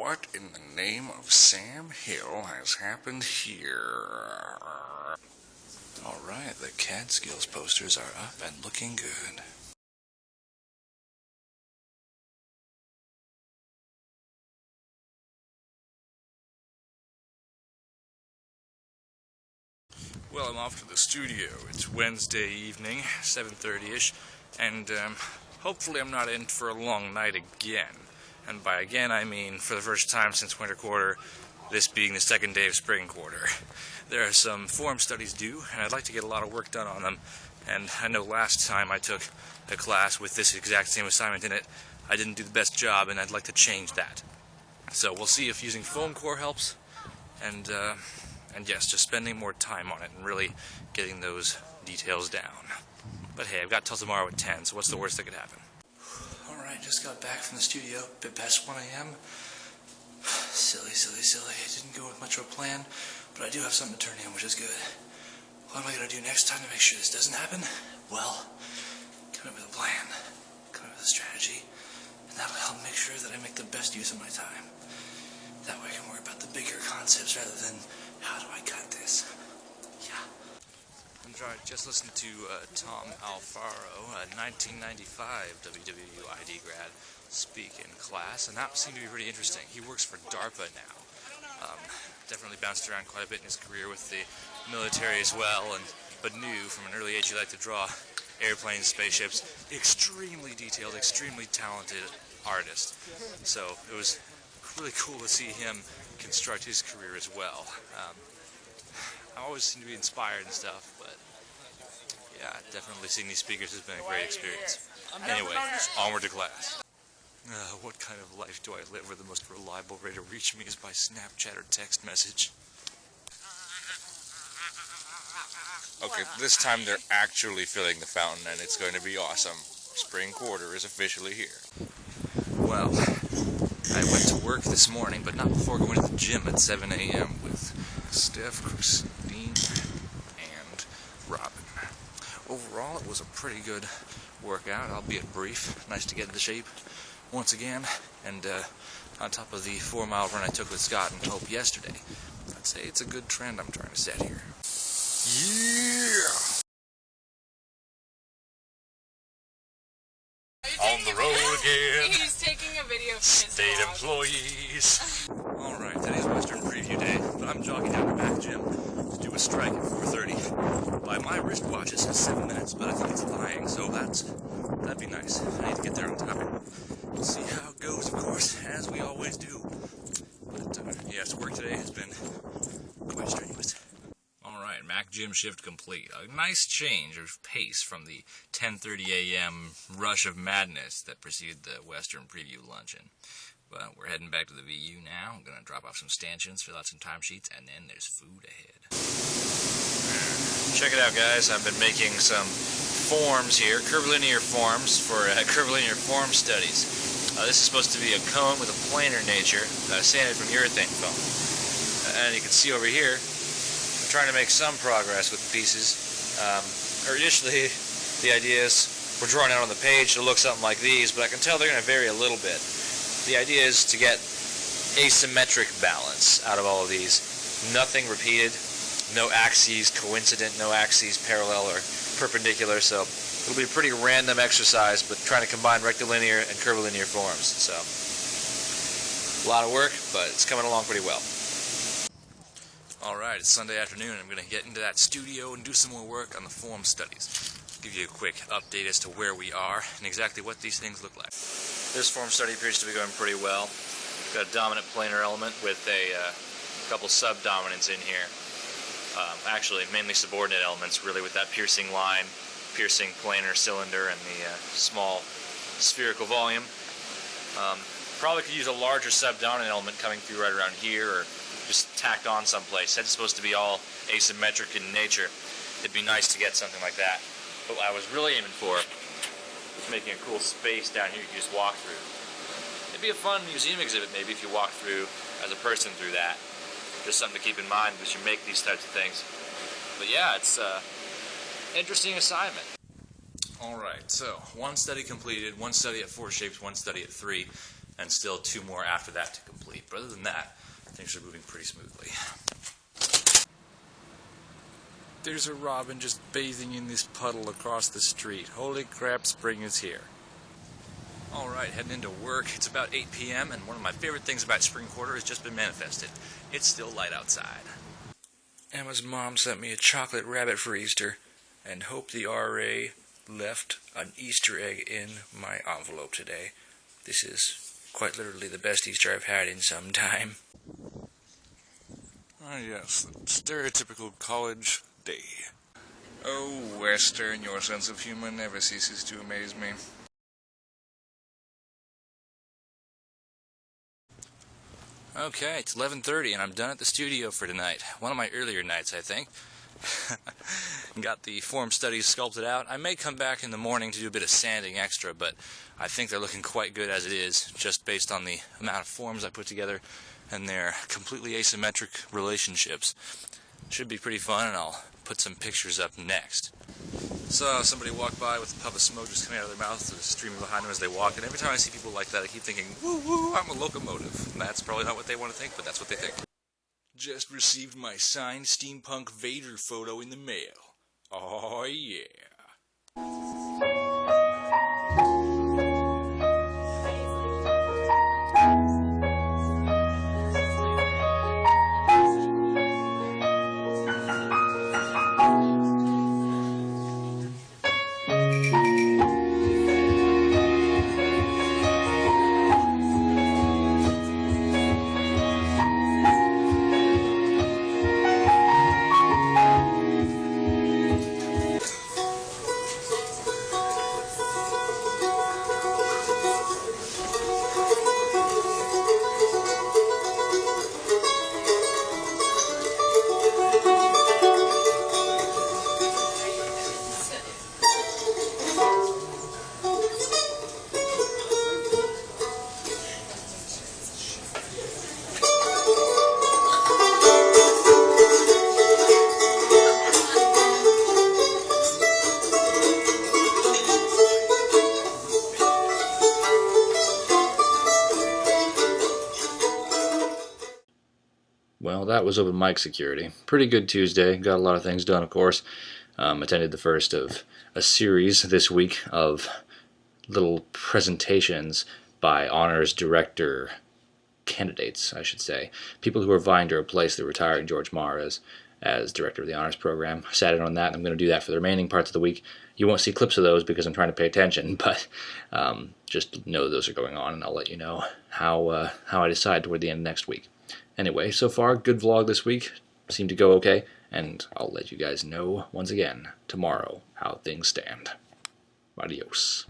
What in the name of Sam Hill has happened here? Alright, the CAD skills posters are up and looking good. Well, I'm off to the studio. It's Wednesday evening, 7:30ish, and hopefully I'm not in for a long night again. And by again, I mean for the first time since winter quarter, this being the second day of spring quarter. There are some form studies due, and I'd like to get a lot of work done on them. And I know last time I took a class with this exact same assignment in it, I didn't do the best job, and I'd like to change that. So we'll see if using foam core helps, and yes, just spending more time on it and really getting those details down. But hey, I've got till tomorrow at 10, so what's the worst that could happen? Alright, just got back from the studio, a bit past 1 a.m. Silly. It didn't go with much of a plan, but I do have something to turn in, which is good. What am I going to do next time to make sure this doesn't happen? Well, come up with a plan, come up with a strategy, and that'll help make sure that I make the best use of my time. That way I can worry about the bigger concepts rather than how do I cut this. Yeah. Just listened to Tom Alfaro, a 1995 WWUID grad, speak in class, and that seemed to be pretty interesting. He works for DARPA now. Definitely bounced around quite a bit in his career with the military as well, but knew from an early age he liked to draw airplanes, spaceships. Extremely detailed, extremely talented artist. So it was really cool to see him construct his career as well. I always seem to be inspired and stuff, but yeah, definitely seeing these speakers has been a great experience. Anyway, onward to class. What kind of life do I live where the most reliable way to reach me is by Snapchat or text message? Okay, this time they're actually filling the fountain, and it's going to be awesome. Spring quarter is officially here. Well, I went to work this morning, but not before going to the gym at 7 a.m. with Steph, Christine, and Robin. Overall, it was a pretty good workout, albeit brief. Nice to get into shape once again, and on top of the 4-mile run I took with Scott and Hope yesterday, I'd say it's a good trend I'm trying to set here. Yeah! On the road again. He's taking a video of his State employees. Alright, today's Western Preview Day, but I'm jogging down to Mac Gym to do a strike at 4:30. By my wristwatch it says 7 minutes, but I think it's lying, so that'd be nice. I need to get there on time. We'll see how it goes, of course, as we always do. But yes, work today has been quite strenuous. Alright, Mac Gym shift complete. A nice change of pace from the 10:30 a.m. rush of madness that preceded the Western Preview luncheon. But we're heading back to the VU now. I'm going to drop off some stanchions, fill out some timesheets, and then there's food ahead. Check it out, guys. I've been making some forms here, curvilinear forms for curvilinear form studies. This is supposed to be a cone with a planar nature, sanded from urethane foam. And you can see over here, I'm trying to make some progress with the pieces. Initially, the idea is we're drawing out on the page to look something like these, but I can tell they're going to vary a little bit. The idea is to get asymmetric balance out of all of these. Nothing repeated, no axes coincident, no axes parallel or perpendicular, so it'll be a pretty random exercise, but trying to combine rectilinear and curvilinear forms. So, a lot of work, but it's coming along pretty well. Alright, it's Sunday afternoon. I'm going to get into that studio and do some more work on the form studies. Give you a quick update as to where we are and exactly what these things look like. This form study appears to be going pretty well. We've got a dominant planar element with a couple subdominants in here. Actually, mainly subordinate elements, really, with that piercing line, piercing planar cylinder, and the small spherical volume. Probably could use a larger subdominant element coming through right around here, or just tacked on someplace. It's supposed to be all asymmetric in nature. It'd be nice to get something like that. But what I was really aiming for was making a cool space down here you could just walk through. It'd be a fun museum exhibit maybe if you walk through as a person through that. Just something to keep in mind as you make these types of things. But yeah, it's an interesting assignment. Alright, so one study completed, one study at 4 shapes, one study at 3. and still 2 more after that to complete. But other than that, things are moving pretty smoothly. There's a robin just bathing in this puddle across the street. Holy crap, spring is here. Alright, heading into work. It's about 8 p.m. and one of my favorite things about spring quarter has just been manifested. It's still light outside. Emma's mom sent me a chocolate rabbit for Easter, and hope the RA left an Easter egg in my envelope today. This is quite literally the best Easter I've had in some time. Ah yes, the stereotypical college day. Oh, Western, your sense of humor never ceases to amaze me. Okay, it's 11:30 and I'm done at the studio for tonight. One of my earlier nights, I think. Got the form studies sculpted out. I may come back in the morning to do a bit of sanding extra, but I think they're looking quite good as it is, just based on the amount of forms I put together and their completely asymmetric relationships. Should be pretty fun, and I'll put some pictures up next. Saw somebody walk by with a puff of smoke just coming out of their mouth, streaming behind them as they walk, and every time I see people like that, I keep thinking, woo woo, I'm a locomotive. And that's probably not what they want to think, but that's what they think. Just received my signed steampunk Vader photo in the mail. Oh yeah. Well, that was open mic security. Pretty good Tuesday. Got a lot of things done, of course. Attended the first of a series this week of little presentations by honors director candidates, I should say. People who are vying to replace the retiring George Marr as director of the honors program. I sat in on that, and I'm going to do that for the remaining parts of the week. You won't see clips of those because I'm trying to pay attention, but just know those are going on, and I'll let you know how I decide toward the end of next week. Anyway, so far, good vlog this week. Seemed to go okay, and I'll let you guys know once again tomorrow how things stand. Adios.